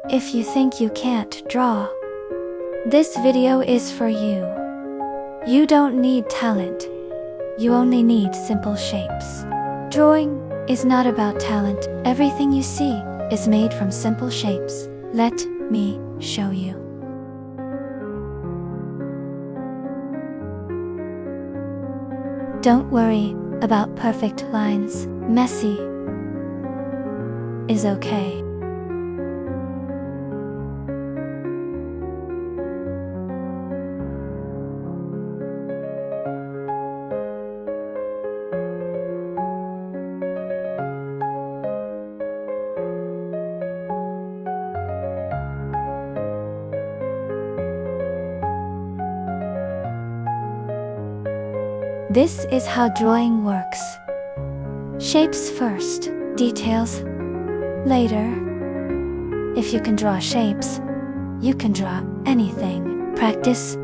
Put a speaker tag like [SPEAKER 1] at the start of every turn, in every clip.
[SPEAKER 1] If you think you can't draw, this video is for you. You don't need talent. You only need simple shapes. Drawing is not about talent. Everything you see is made from simple shapes. Let me show you. Don't worry about perfect lines. Messy is okay. This is how drawing works. Shapes first, details later. If you can draw shapes, you can draw anything. Practice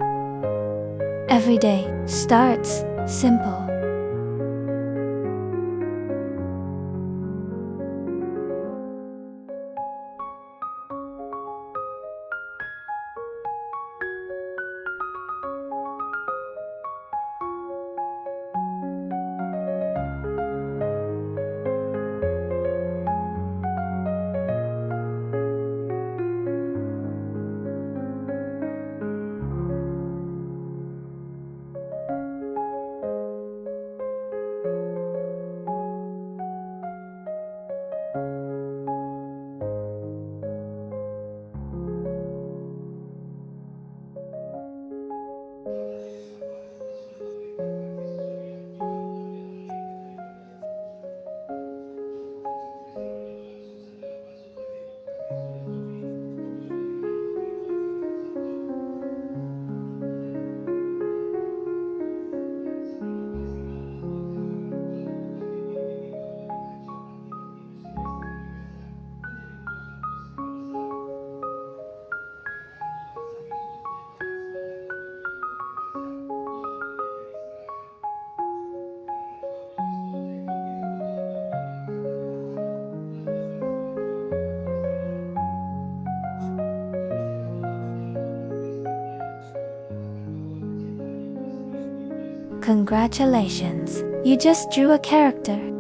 [SPEAKER 1] every day. Starts simple. Congratulations! You just drew a character.